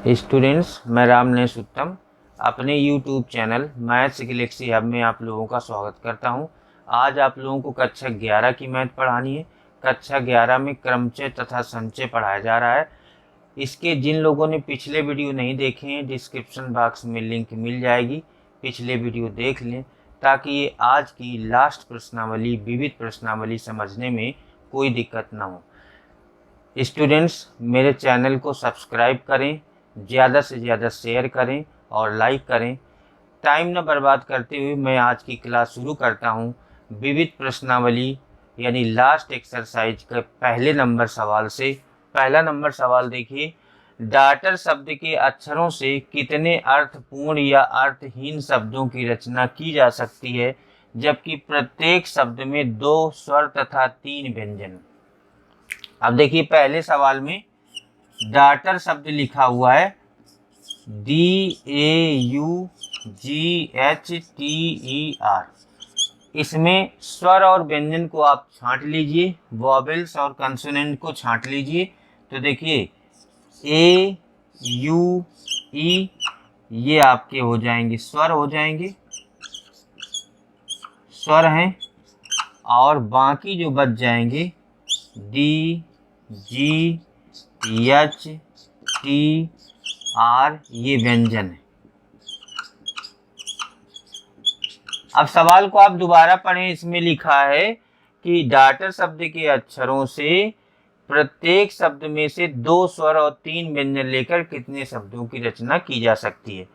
Students, मैं रामनेश उत्तम अपने YouTube channel maths Galaxy hub में आप लोगों का स्वागत करता हूं। आज आप लोगों को कक्षा 11 की मैथ पढ़ानी है। कक्षा 11 में क्रमचय तथा संचय पढ़ाया जा रहा है। इसके जिन लोगों ने पिछले वीडियो नहीं देखे हैं, डिस्क्रिप्शन बॉक्स में लिंक मिल जाएगी, पिछले वीडियो देख लें ताकि ये आज की लास्ट प्रश्नावली, विविध प्रश्नावली समझने में कोई दिक्कत ना हो। स्टूडेंट्स, मेरे चैनल को सब्सक्राइब करें, ज़्यादा से ज़्यादा शेयर करें और लाइक करें। टाइम न बर्बाद करते हुए मैं आज की क्लास शुरू करता हूं विविध प्रश्नावली यानी लास्ट एक्सरसाइज के पहले नंबर सवाल से। पहला नंबर सवाल देखिए, डाटर शब्द के अक्षरों से कितने अर्थपूर्ण या अर्थहीन शब्दों की रचना की जा सकती है जबकि प्रत्येक शब्द में 2 स्वर तथा 3 व्यंजन। अब देखिए, पहले सवाल में डाटर शब्द लिखा हुआ है DAUGHTER। इसमें स्वर और व्यंजन को आप छांट लीजिए, वॉवेल्स और कंसोनेंट को छांट लीजिए। तो देखिए A, U, E ये आपके हो जाएंगे, स्वर हो जाएंगे, स्वर हैं। और बाकी जो बच जाएंगे D, G, H, T, R ये व्यंजन है। अब सवाल को आप दोबारा पढ़ें। इसमें लिखा है कि डाटर शब्द के अक्षरों से प्रत्येक शब्द में से 2 स्वर और 3 व्यंजन लेकर कितने शब्दों की रचना की जा सकती है।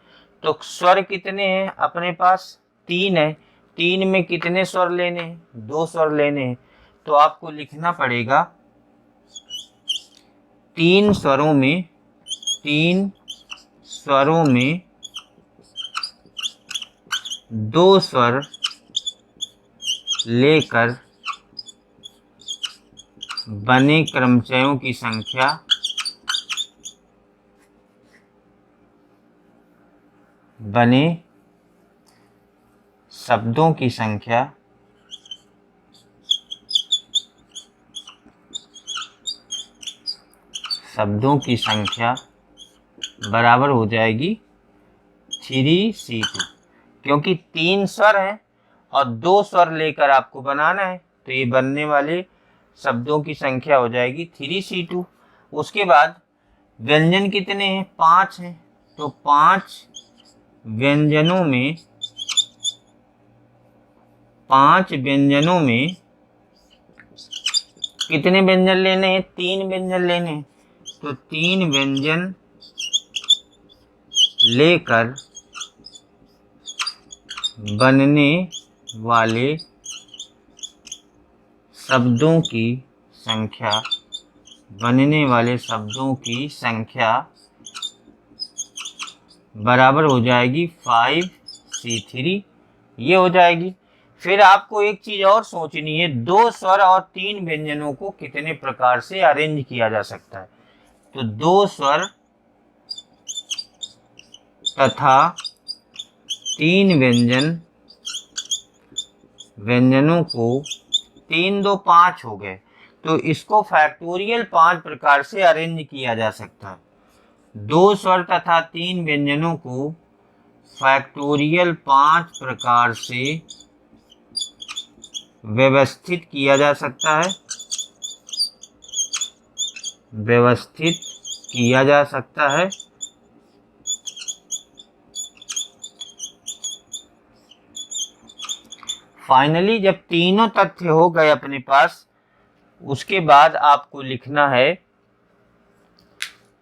तो स्वर कितने हैं अपने पास? 3 है। 3 में कितने स्वर लेने हैं? 2 स्वर लेने हैं। तो आपको लिखना पड़ेगा 3 स्वरों में 2 स्वर लेकर बने क्रमचयों की संख्या बने शब्दों की संख्या बराबर हो जाएगी 3C2। क्योंकि 3 स्वर हैं और 2 स्वर लेकर आपको बनाना है, तो ये बनने वाले शब्दों की संख्या हो जाएगी 3C2। उसके बाद व्यंजन कितने हैं? 5 हैं। तो 5 व्यंजनों में कितने व्यंजन लेने हैं? 3 व्यंजन लेने हैं। तो 3 व्यंजन लेकर बनने वाले शब्दों की संख्या बराबर हो जाएगी 5C3। ये हो जाएगी। फिर आपको एक चीज और सोचनी है, 2 स्वर और 3 व्यंजनों को कितने प्रकार से अरेंज किया जा सकता है। तो 2 स्वर तथा 3 व्यंजनों को 3 2 5 हो गए। तो इसको फैक्टोरियल 5 प्रकार से अरेंज किया जा सकता है। 2 स्वर तथा 3 व्यंजनों को फैक्टोरियल 5 प्रकार से व्यवस्थित किया जा सकता है। फाइनली जब तीनों तथ्य हो गए अपने पास, उसके बाद आपको लिखना है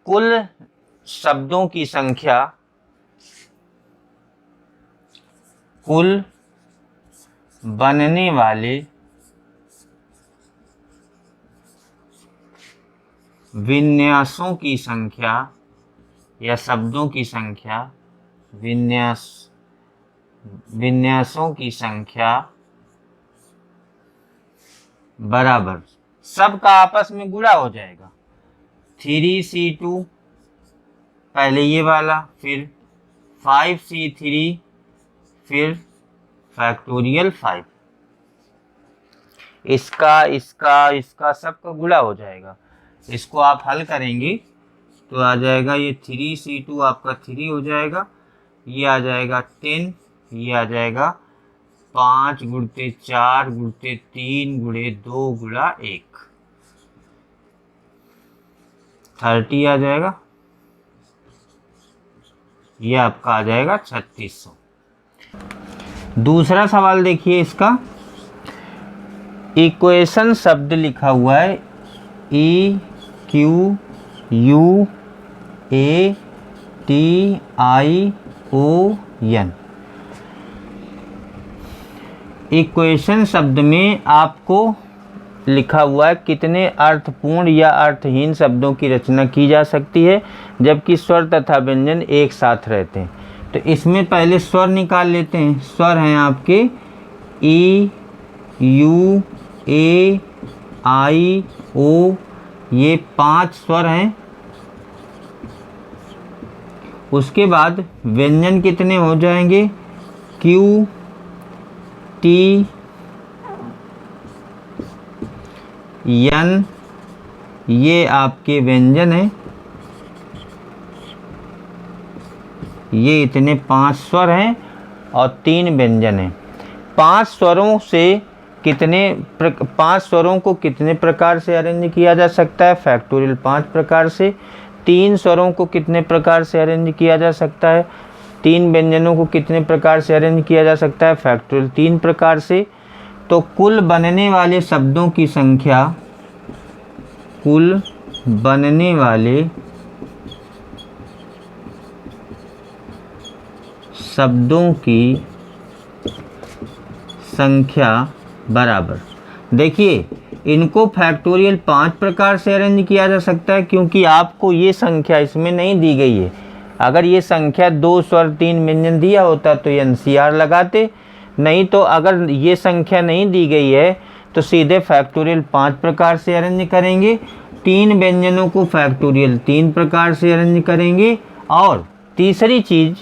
कुल शब्दों की संख्या, कुल बनने वाले विन्यासों की संख्या या शब्दों की संख्या, विन्यासों की संख्या बराबर, सबका आपस में गुणा हो जाएगा। 3C2 पहले ये वाला, फिर 5C3, फिर फैक्टोरियल 5। इसका सबका गुणा हो जाएगा। इसको आप हल करेंगे तो आ जाएगा ये 3C2 आपका 3 हो जाएगा, ये आ जाएगा 10, ये आ जाएगा 5 गुणते 4 गुणते 3 गुणे 2 गुणा 1, 30 आ जाएगा, ये आपका आ जाएगा 3600। दूसरा सवाल देखिए इसका, इक्वेशन शब्द लिखा हुआ है EQUATION, इक्वेशन शब्द में आपको लिखा हुआ है कितने अर्थपूर्ण या अर्थहीन शब्दों की रचना की जा सकती है जबकि स्वर तथा व्यंजन एक साथ रहते हैं। तो इसमें पहले स्वर निकाल लेते हैं। स्वर हैं आपके E, U, A, I, O, ये 5 स्वर हैं। उसके बाद व्यंजन कितने हो जाएंगे, Q, T, N, ये आपके व्यंजन हैं। ये इतने 5 स्वर हैं और 3 व्यंजन हैं। 5 स्वरों को कितने प्रकार से अरेंज किया जा सकता है, फैक्टोरियल 5 प्रकार से। 3 स्वरों को कितने प्रकार से अरेंज किया जा सकता है, 3 व्यंजनों को कितने प्रकार से अरेंज किया जा सकता है, फैक्टोरियल 3 प्रकार से। तो कुल बनने वाले शब्दों की संख्या, कुल बनने वाले शब्दों की संख्या बराबर, देखिए इनको फैक्टोरियल 5 प्रकार से अरेंज किया जा सकता है क्योंकि आपको ये संख्या इसमें नहीं दी गई है। अगर ये संख्या 2 स्वर 3 व्यंजन दिया होता तो NCR लगाते, नहीं तो अगर ये संख्या नहीं दी गई है तो सीधे फैक्टोरियल 5 प्रकार से अरेंज करेंगे। 3 व्यंजनों को फैक्टोरियल 3 प्रकार से अरेंज करेंगे। और तीसरी चीज़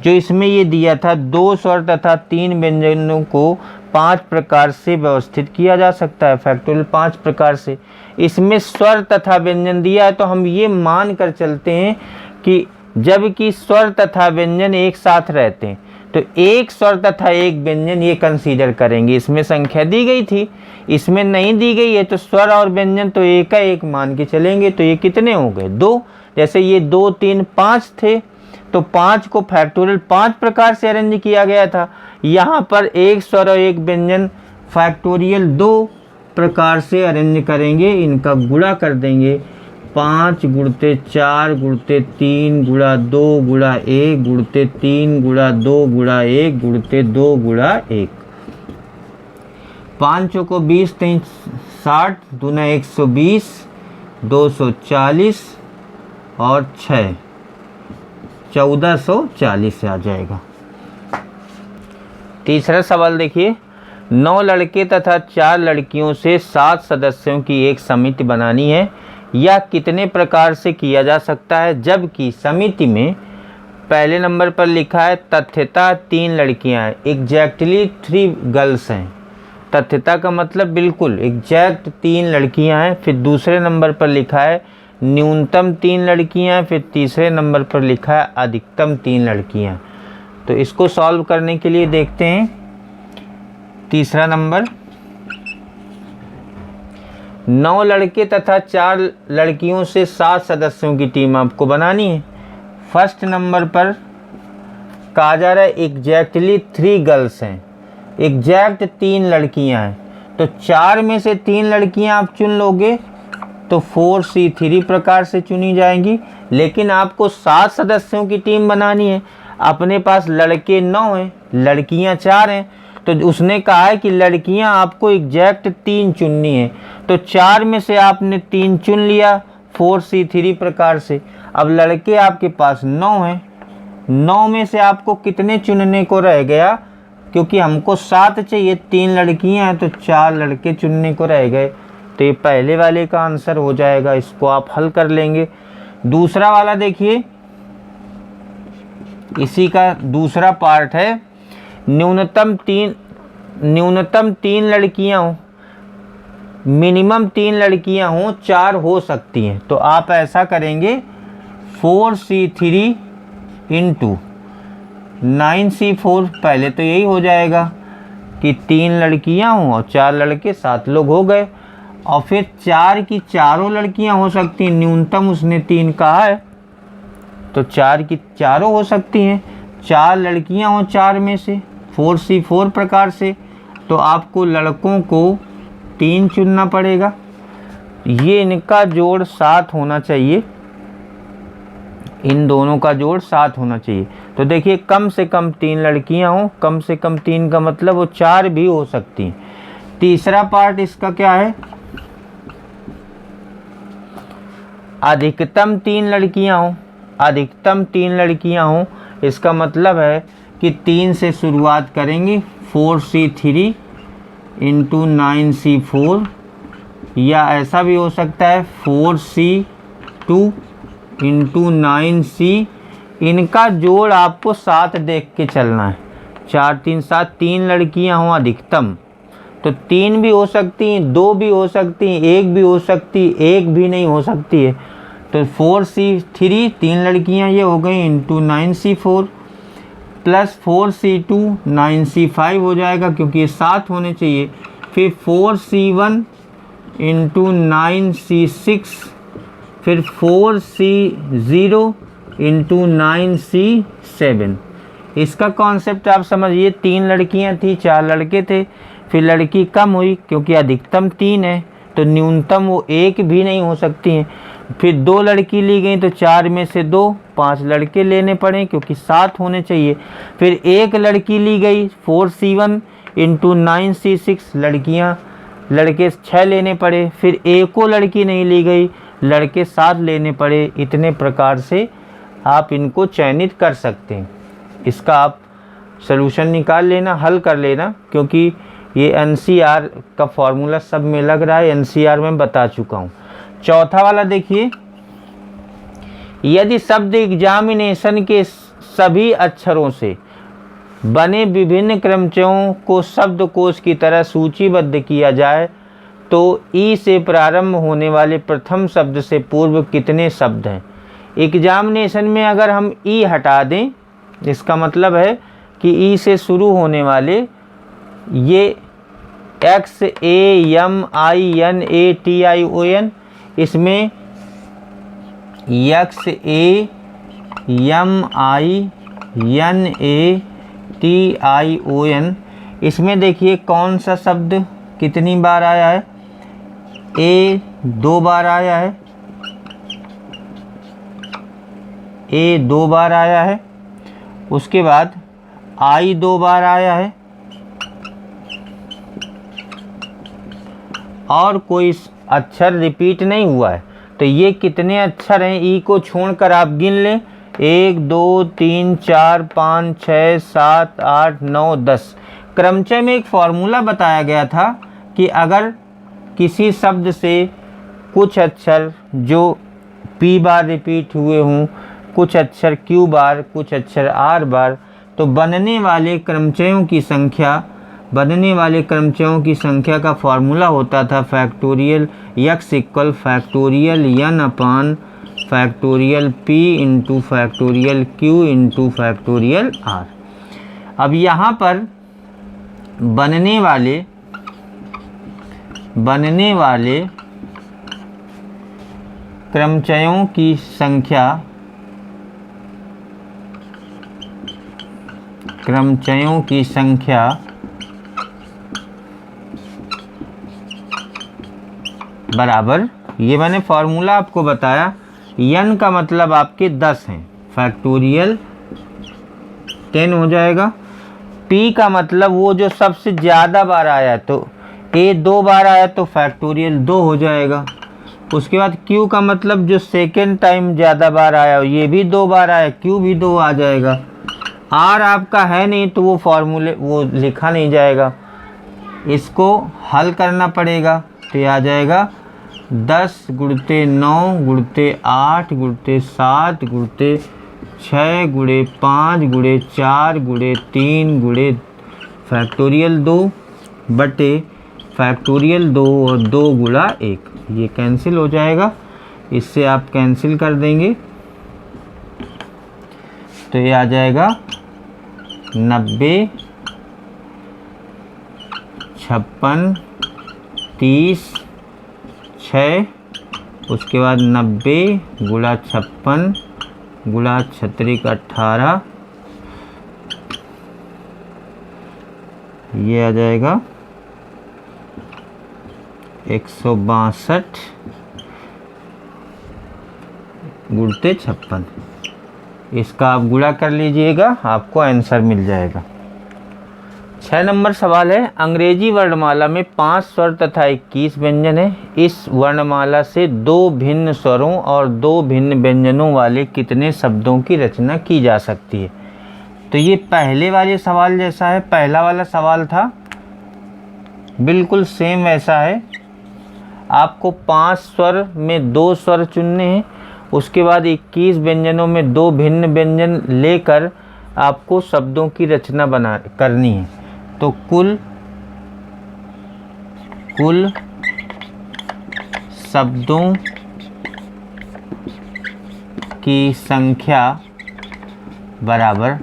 जो इसमें ये दिया था, 2 स्वर तथा 3 व्यंजनों को 5 प्रकार से व्यवस्थित किया जा सकता है, फैक्टोरियल 5 प्रकार से। इसमें स्वर तथा व्यंजन दिया है तो हम ये मान कर चलते हैं कि जबकि स्वर तथा व्यंजन एक साथ रहते हैं तो एक स्वर तथा एक व्यंजन ये कंसीडर करेंगे। इसमें संख्या दी गई थी, इसमें नहीं दी गई है तो स्वर और व्यंजन तो एक का एक मान के चलेंगे। तो ये कितने हो गए, 2। जैसे ये 2, 3, 5 थे तो 5 को फैक्टोरियल 5 प्रकार से अरेंज किया गया था। यहाँ पर एक स्वर और एक व्यंजन फैक्टोरियल 2 प्रकार से अरेंज करेंगे, इनका गुणा कर देंगे। 5 गुणते 4 गुणते 3 गुणा 2 गुणा 1 गुणते 3 गुणा 2 गुणा 1 गुणते 2 गुणा 1। 5 को 20 3 60 दूना 120, 240 और 6 1440 आ जाएगा। तीसरा सवाल देखिए, 9 लड़के तथा 4 लड़कियों से 7 सदस्यों की एक समिति बनानी है, यह कितने प्रकार से किया जा सकता है जबकि समिति में पहले नंबर पर लिखा है तथ्यता 3 लड़कियां हैं, एग्जैक्टली 3 गर्ल्स हैं। तथ्यता का मतलब बिल्कुल एग्जैक्ट 3 लड़कियां हैं। फिर दूसरे नंबर पर लिखा है न्यूनतम 3 लड़कियां हैं। फिर तीसरे नंबर पर लिखा है अधिकतम 3 लड़कियां। तो इसको सॉल्व करने के लिए देखते हैं। तीसरा नंबर, 9 लड़के तथा 4 लड़कियों से 7 सदस्यों की टीम आपको बनानी है। फर्स्ट नंबर पर कहा जा रहा है एग्जैक्टली 3 गर्ल्स हैं, एग्जैक्ट 3 लड़कियां हैं। तो 4 में से 3 लड़कियां आप चुन लोगे तो 4C3 प्रकार से चुनी जाएंगी। लेकिन आपको 7 सदस्यों की टीम बनानी है, अपने पास लड़के 9 हैं, लड़कियां 4 हैं। तो उसने कहा है कि लड़कियां आपको एग्जैक्ट 3 चुननी है। तो 4 में से आपने 3 चुन लिया 4C3 प्रकार से। अब लड़के आपके पास 9 हैं, 9 में से आपको कितने चुनने को रह गया, क्योंकि हमको 7 चाहिए, 3 लड़कियां हैं तो 4 लड़के चुनने को रह गए। तो ये पहले वाले का आंसर हो जाएगा, इसको आप हल कर लेंगे। दूसरा वाला देखिए, इसी का दूसरा पार्ट है, न्यूनतम तीन लड़कियां हों, मिनिमम 3 लड़कियां हों, 4 हो सकती हैं। तो आप ऐसा करेंगे 4c3 इंटू 9c4। पहले तो यही हो जाएगा कि 3 लड़कियां हों और 4 लड़के, 7 लोग हो गए। और फिर 4 की चारों लड़कियां हो सकती हैं, न्यूनतम उसने 3 कहा है तो 4 की चारों हो सकती हैं। 4 लड़कियां हों 4 में से, 4c4 प्रकार से, तो आपको लड़कों को 3 चुनना पड़ेगा। ये इनका जोड़ 7 होना चाहिए, इन दोनों का जोड़ 7 होना चाहिए। तो देखिए कम से कम 3 लड़कियां हों, कम से कम 3 का मतलब वो 4 भी हो सकती हैं। तीसरा पार्ट इसका क्या है, अधिकतम 3 लड़कियां हों, अधिकतम 3 लड़कियां हों, इसका मतलब है कि 3 से शुरुआत करेंगे, 4c3 इंटू 9c4, या ऐसा भी हो सकता है 4c2 इंटू 9c। इनका जोड़ आपको 7 देख के चलना है। 4 3 7, 3 लड़कियां हों अधिकतम, तो 3 भी हो सकती हैं, 2 भी हो सकती हैं, 1 भी हो सकती, 1 भी नहीं हो सकती है। तो 4c3 3 लड़कियां ये हो गई into 9c4 plus 4c2 9c5 हो जाएगा क्योंकि ये 7 होने चाहिए। फिर 4c1 इंटू 9c6, फिर 4c0 इंटू 9c7। इसका कॉन्सेप्ट आप समझिए, 3 लड़कियां थी, 4 लड़के थे, फिर लड़की कम हुई क्योंकि अधिकतम 3 है तो न्यूनतम वो 1 भी नहीं हो सकती हैं। फिर 2 लड़की ली गई तो 4 में से 2, 5 लड़के लेने पड़े क्योंकि 7 होने चाहिए। फिर 1 लड़की ली गई, 4c1 इंटू 9c6, लड़के 6 लेने पड़े। फिर एको लड़की नहीं ली गई, लड़के 7 लेने पड़े। इतने प्रकार से आप इनको चयनित कर सकते हैं। इसका आप सलूशन निकाल लेना, हल कर लेना, क्योंकि ये NCR का फॉर्मूला सब में लग रहा है, NCR में बता चुका हूँ। चौथा वाला देखिए, यदि शब्द एग्जामिनेशन के सभी अक्षरों से बने विभिन्न क्रमचयों को शब्दकोश की तरह सूचीबद्ध किया जाए तो ई से प्रारंभ होने वाले प्रथम शब्द से पूर्व कितने शब्द हैं। एग्जामिनेशन में अगर हम ई हटा दें, इसका मतलब है कि ई से शुरू होने वाले ये XAMINATION, इसमें XAMINATION, इसमें देखिए कौन सा शब्द कितनी बार आया है। ए 2 बार आया है, ए 2 बार आया है। उसके बाद आई 2 बार आया है, और कोई अक्षर रिपीट नहीं हुआ है। तो ये कितने अक्षर हैं, ई को छोड़कर आप गिन लें, 1 2 3 4 5 6 7 8 9 10। क्रमचय में एक फॉर्मूला बताया गया था कि अगर किसी शब्द से कुछ अक्षर जो P बार रिपीट हुए हों, कुछ अक्षर Q बार, कुछ अक्षर R बार, तो बनने वाले क्रमचयों की संख्या का फॉर्मूला होता था factorial x equal factorial n upon factorial p into factorial q into factorial r। अब यहाँ पर बनने वाले क्रमचयों की संख्या बराबर, ये मैंने फॉर्मूला आपको बताया, n का मतलब आपके 10 हैं, फैक्टोरियल 10 हो जाएगा। p का मतलब वो जो सबसे ज़्यादा बार आया, तो a 2 बार आया तो फैक्टोरियल 2 हो जाएगा। उसके बाद q का मतलब जो सेकेंड टाइम ज़्यादा बार आया, ये भी 2 बार आया, q भी 2 आ जाएगा। r आपका है नहीं तो वो लिखा नहीं जाएगा, इसको हल करना पड़ेगा। तो ये आ जाएगा 10 गुणते 9 गुणते 8 गुणते 7 गुणते 6 गुणे 5 गुणे 4 गुणे 3 गुणे फैक्टोरियल 2 बटे फैक्टोरियल 2 और 2 गुणा 1, ये कैंसिल हो जाएगा। इससे आप कैंसिल कर देंगे तो ये आ जाएगा 90, 56, 30, 6, उसके बाद 90 गुणा 56 गुणा 6 18, ये आ जाएगा 162 गुणते 56। इसका आप गुणा कर लीजिएगा, आपको आंसर मिल जाएगा। 6 नंबर सवाल है, अंग्रेजी वर्णमाला में 5 स्वर तथा 21 व्यंजन है। इस वर्णमाला से 2 भिन्न स्वरों और 2 भिन्न व्यंजनों वाले कितने शब्दों की रचना की जा सकती है? तो ये पहले वाले सवाल जैसा है, पहला वाला सवाल था बिल्कुल सेम वैसा है। आपको 5 स्वर में 2 स्वर चुनने हैं, उसके बाद 21 व्यंजनों में 2 भिन्न व्यंजन लेकर आपको शब्दों की रचना करनी है। तो कुल शब्दों की संख्या बराबर,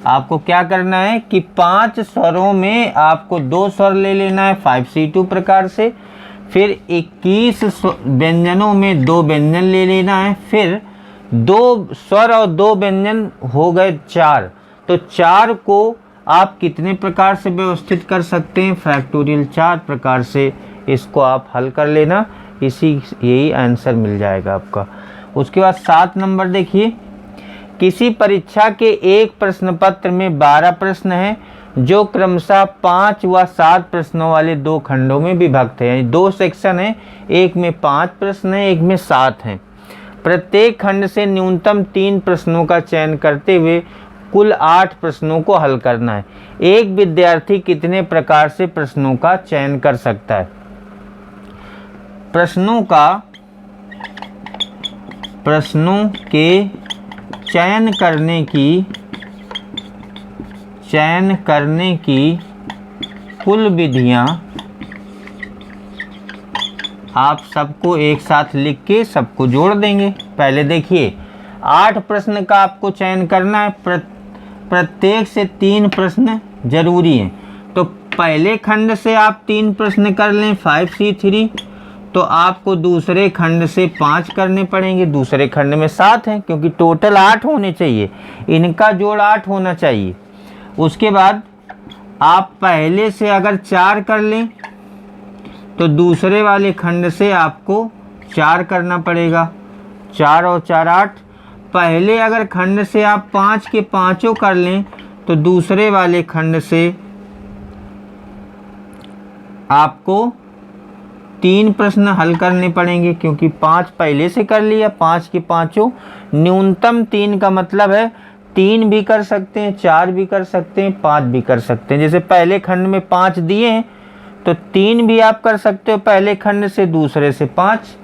आपको क्या करना है कि 5 स्वरों में आपको 2 स्वर ले लेना है 5C2 प्रकार से, फिर 21 व्यंजनों में 2 व्यंजन ले लेना है, फिर 2 स्वर और 2 व्यंजन हो गए 4। तो 4 को आप कितने प्रकार से व्यवस्थित कर सकते हैं? फैक्टोरियल 4 प्रकार से इसको आप हल कर लेना, यही आंसर मिल जाएगा आपका। उसके बाद 7 नंबर देखिए, किसी परीक्षा के एक प्रश्न पत्र में 12 प्रश्न हैं जो क्रमशः 5 व 7 प्रश्नों वाले 2 खंडों में विभक्त है। 2 सेक्शन है, एक में 5 प्रश्न है, एक में 7 हैं। प्रत्येक खंड से न्यूनतम 3 प्रश्नों का चयन करते हुए कुल 8 प्रश्नों को हल करना है। एक विद्यार्थी कितने प्रकार से प्रश्नों का चयन कर सकता है? प्रश्नों के चयन करने की कुल विधियां आप सबको एक साथ लिख के सबको जोड़ देंगे। पहले देखिए, 8 प्रश्न का आपको चयन करना है, प्रत्येक से 3 प्रश्न जरूरी हैं। तो पहले खंड से आप 3 प्रश्न कर लें 5C3, तो आपको दूसरे खंड से 5 करने पड़ेंगे। दूसरे खंड में 7 हैं क्योंकि टोटल 8 होने चाहिए, इनका जोड़ 8 होना चाहिए। उसके बाद आप पहले से अगर 4 कर लें तो दूसरे वाले खंड से आपको 4 करना पड़ेगा। 4 और 4 8। पहले अगर खंड से आप 5 के पाँचों कर लें तो दूसरे वाले खंड से आपको 3 प्रश्न हल करने पड़ेंगे क्योंकि 5 पहले से कर लिया। 5 के पाँचों, न्यूनतम 3 का मतलब है 3 भी कर सकते हैं, 4 भी कर सकते हैं, 5 भी कर सकते हैं। जैसे पहले खंड में 5 दिए हैं तो 3 भी आप कर सकते हो पहले खंड से, दूसरे से 5।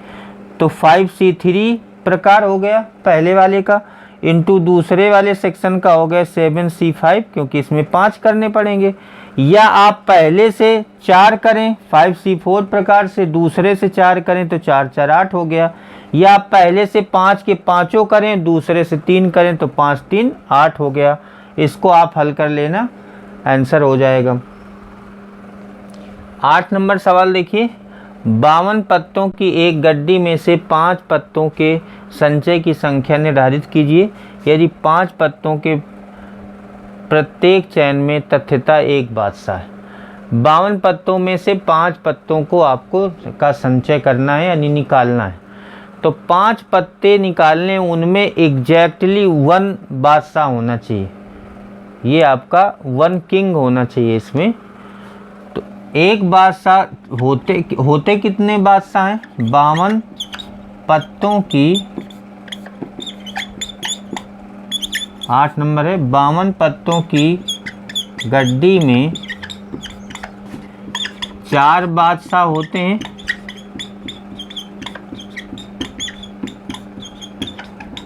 तो 5C3 प्रकार हो गया पहले वाले का, इंटू दूसरे वाले सेक्शन का हो गया 7C5 क्योंकि इसमें 5 करने पड़ेंगे। या आप पहले से 4 करें 5C4 प्रकार से, दूसरे से 4 करें तो 4 4 8 हो गया। या आप पहले से 5 के पाँचों करें, दूसरे से 3 करें तो 5 3 8 हो गया। इसको आप हल कर लेना, आंसर हो जाएगा। 8 नंबर सवाल देखिए, 52 पत्तों की एक गड्डी में से 5 पत्तों के संचय की संख्या निर्धारित कीजिए। यदि 5 पत्तों के प्रत्येक चयन में तथ्यता एक बादशाह है। 52 पत्तों में से 5 पत्तों को आपको का संचय करना है यानी निकालना है। तो 5 पत्ते निकालने, उनमें एग्जैक्टली 1 बादशाह होना चाहिए। ये आपका 1 किंग होना चाहिए इसमें। तो एक बादशाह होते कितने बादशाह हैं? 52 पत्तों की, 8 नंबर है, 52 पत्तों की गड्डी में 4 बादशाह होते हैं।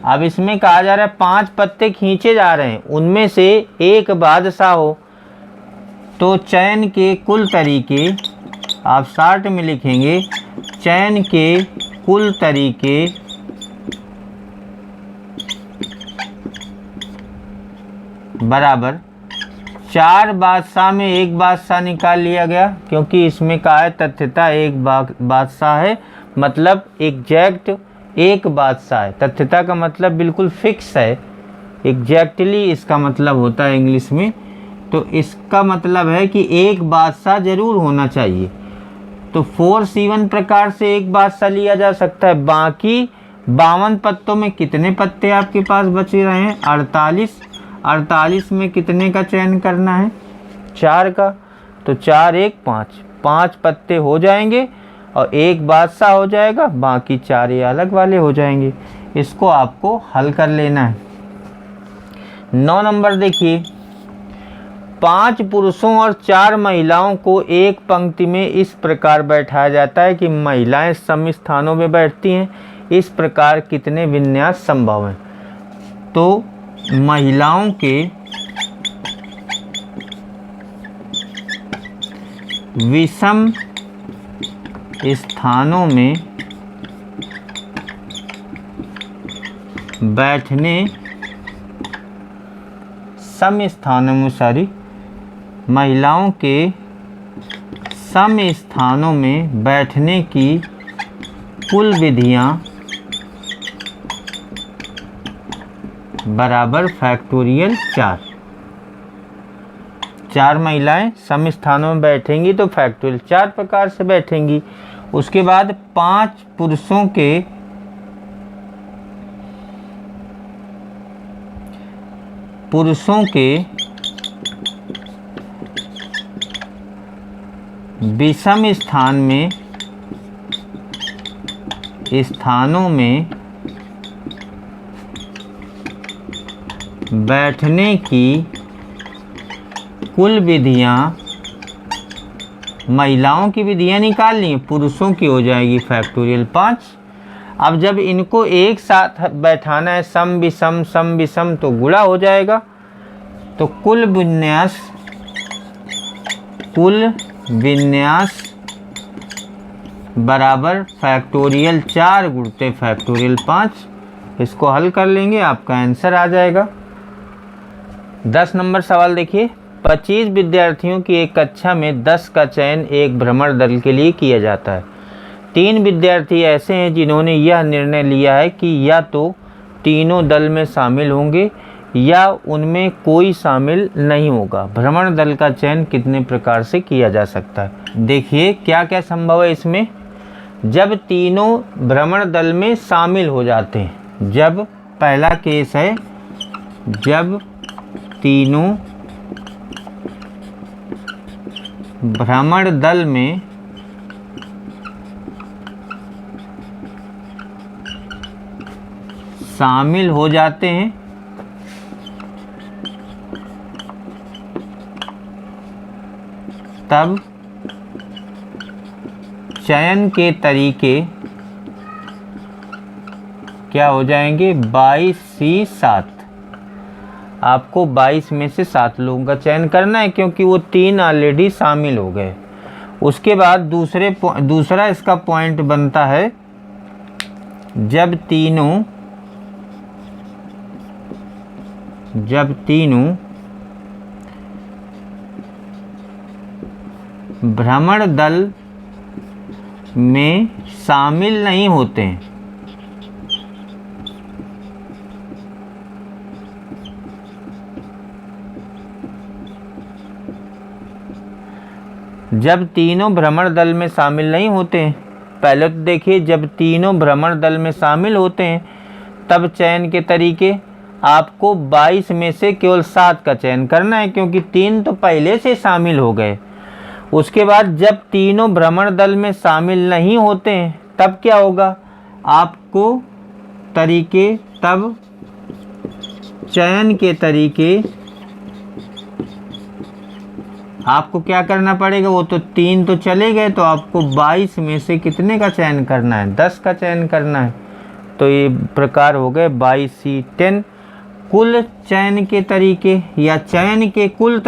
अब इसमें कहा जा रहा है 5 पत्ते खींचे जा रहे हैं, उनमें से एक बादशाह हो। तो चयन के कुल तरीके आप शार्ट में लिखेंगे, चयन के कुल तरीके बराबर 4 बादशाह में एक बादशाह निकाल लिया गया, क्योंकि इसमें कहा है तथ्यता एक बादशाह है, मतलब एग्जैक्ट एक बादशाह है। तथ्यता का मतलब बिल्कुल फिक्स है, एग्जैक्टली इसका मतलब होता है इंग्लिश में। तो इसका मतलब है कि एक बादशाह जरूर होना चाहिए। तो 4C1 प्रकार से एक बादशाह लिया जा सकता है। बाकी 52 पत्तों में कितने पत्ते आपके पास बचे रहे हैं? 48। 48 में कितने का चयन करना है? 4 का। तो 4 1 5, 5 पत्ते हो जाएंगे और एक बादशाह हो जाएगा, बाकी 4 ये अलग वाले हो जाएंगे। इसको आपको हल कर लेना है। 9 नंबर देखिए, 5 पुरुषों और 4 महिलाओं को एक पंक्ति में इस प्रकार बैठाया जाता है कि महिलाएं सम स्थानों में बैठती हैं। इस प्रकार कितने विन्यास संभव हैं? तो महिलाओं के विषम स्थानों में बैठने महिलाओं के सम स्थानों में बैठने की कुल विधियां बराबर फैक्टोरियल 4। 4 महिलाएं सम स्थानों में बैठेंगी तो फैक्टोरियल 4 प्रकार से बैठेंगी। उसके बाद 5 पुरुषों के विषम स्थानों में बैठने की कुल विधियां, महिलाओं की विधियां निकाल ली, पुरुषों की हो जाएगी फैक्टोरियल 5। अब जब इनको एक साथ बैठाना है सम विषम तो गुणा हो जाएगा। तो कुल विन्यास बराबर फैक्टोरियल 4 गुणते फैक्टोरियल 5। इसको हल कर लेंगे, आपका आंसर आ जाएगा। 10 नंबर सवाल देखिए, 25 विद्यार्थियों की एक कक्षा में 10 का चयन एक भ्रमण दल के लिए किया जाता है। 3 विद्यार्थी ऐसे हैं जिन्होंने यह निर्णय लिया है कि या तो तीनों दल में शामिल होंगे या उनमें कोई शामिल नहीं होगा। भ्रमण दल का चयन कितने प्रकार से किया जा सकता है? देखिए क्या क्या संभव है इसमें। जब तीनों भ्रमण दल में शामिल हो जाते हैं, जब पहला केस है जब तीनों भ्रमण दल में शामिल हो जाते हैं, तब चयन के तरीके क्या हो जाएंगे? 22C7। आपको 22 में से 7 लोगों का चयन करना है, क्योंकि वो 3 ऑलरेडी शामिल हो गए। उसके बाद दूसरा इसका पॉइंट बनता है, जब तीनों भ्रमण दल में शामिल नहीं होते हैं, जब तीनों भ्रमण दल में शामिल नहीं होते हैं। पहले तो देखिए, जब तीनों भ्रमण दल में शामिल होते हैं तब चयन के तरीके, आपको 22 में से केवल 7 का चयन करना है, क्योंकि 3 तो पहले से शामिल हो गए। उसके बाद जब तीनों भ्रमण दल में शामिल नहीं होते हैं तब क्या होगा? आपको तब चयन के तरीके आपको क्या करना पड़ेगा? वो तो 3 तो चले गए, तो आपको 22 में से कितने का चयन करना है? 10 का चयन करना है। तो ये प्रकार हो गए 22C10। कुल चयन के तरीके या चयन के कुल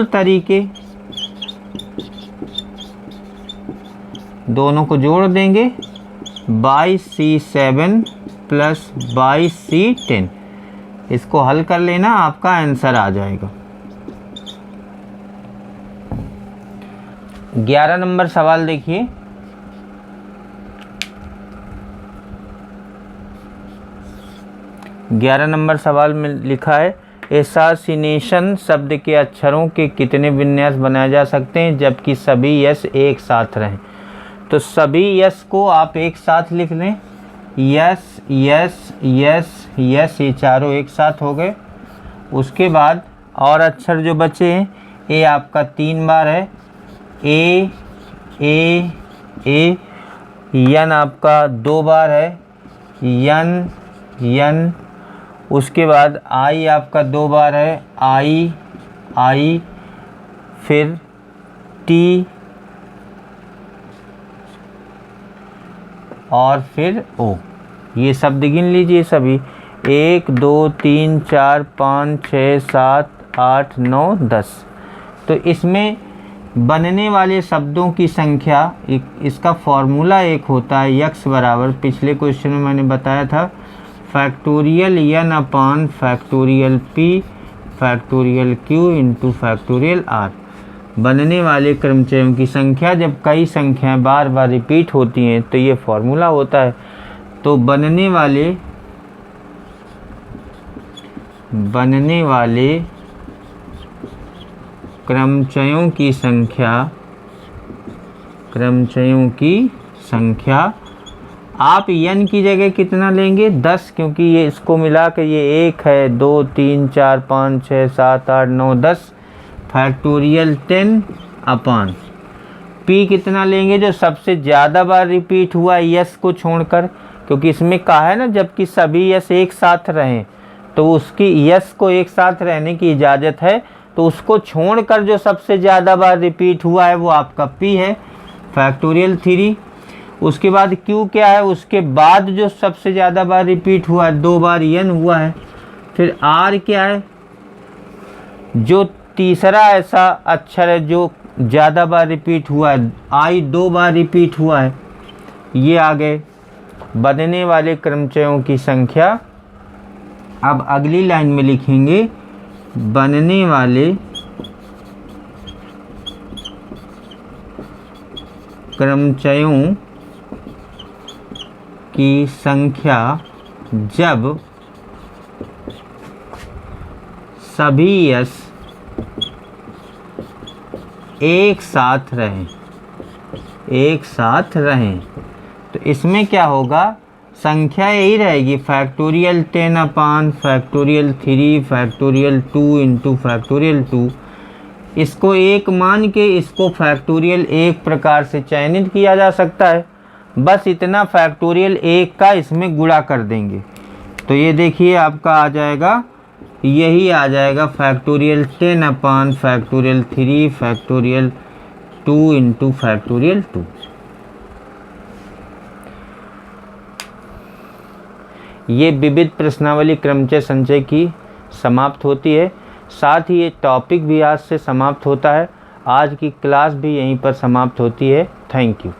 तरीके दोनों को जोड़ देंगे। 22C7 plus 22C 10। इसको हल कर लेना, आपका आंसर आ जाएगा। 11 नंबर सवाल देखिए। ग्यारह नंबर सवाल में लिखा है एसासिनेशन शब्द के अक्षरों के कितने विन्यास बनाए जा सकते हैं जबकि सभी यस एक साथ रहें। तो सभी यस को आप एक साथ लिख लें, यस यस यस यस, ये चारों एक साथ हो गए। उसके बाद और अक्षर जो बचे हैं, ए आपका 3 बार है, ए ए ए, यन आपका 2 बार है, यन यन। उसके बाद आई आपका 2 बार है, आई आई, फिर टी और फिर ओ। ये शब्द गिन लीजिए सभी, 1 2 3 4 5 6 7 8 9 10। तो इसमें बनने वाले शब्दों की संख्या, इसका फॉर्मूला एक होता है यक्स बराबर, पिछले क्वेश्चन में मैंने बताया था, factorial n upon factorial p factorial q into factorial r. बनने वाले क्रमचयों की संख्या, जब कई संख्याएं बार बार रिपीट होती हैं तो ये फॉर्मूला होता है। तो बनने वाले क्रमचयों की संख्या आप n की जगह कितना लेंगे, 10, क्योंकि ये इसको मिला के ये 1 है, 2 3 4 5 6 7 8 9 10, फैक्टोरियल 10 अपान p कितना लेंगे जो सबसे ज़्यादा बार रिपीट हुआ यस को छोड़कर, क्योंकि इसमें कहा है ना जबकि सभी यस एक साथ रहें, तो उसकी यस को एक साथ रहने की इजाज़त है, तो उसको छोड़कर जो सबसे ज़्यादा बार रिपीट हुआ है वो आपका p है, फैक्टोरियल 3। उसके बाद q क्या है, उसके बाद जो सबसे ज़्यादा बार रिपीट हुआ है 2 बार n हुआ है। फिर r क्या है, जो तीसरा ऐसा अक्षर है जो ज़्यादा बार रिपीट हुआ है, i 2 बार रिपीट हुआ है, ये आ गए बनने वाले क्रमचयों की संख्या। अब अगली लाइन में लिखेंगे बनने वाले क्रमचयों की संख्या जब सभी यस एक साथ रहें, तो इसमें क्या होगा, संख्या यही रहेगी फैक्टोरियल 10 अपान फैक्टोरियल 3 फैक्टोरियल 2 इंटू फैक्टोरियल 2। इसको एक मान के इसको फैक्टोरियल 1 प्रकार से चयनित किया जा सकता है, बस इतना फैक्टोरियल 1 का इसमें गुणा कर देंगे। तो ये देखिए आपका आ जाएगा, यही आ जाएगा फैक्टोरियल 10 अपान फैक्टोरियल 3 फैक्टोरियल 2 इंटू फैक्टोरियल 2। ये विविध प्रश्नावली क्रमचय संचय की समाप्त होती है, साथ ही ये टॉपिक भी आज से समाप्त होता है। आज की क्लास भी यहीं पर समाप्त होती है। Thank you.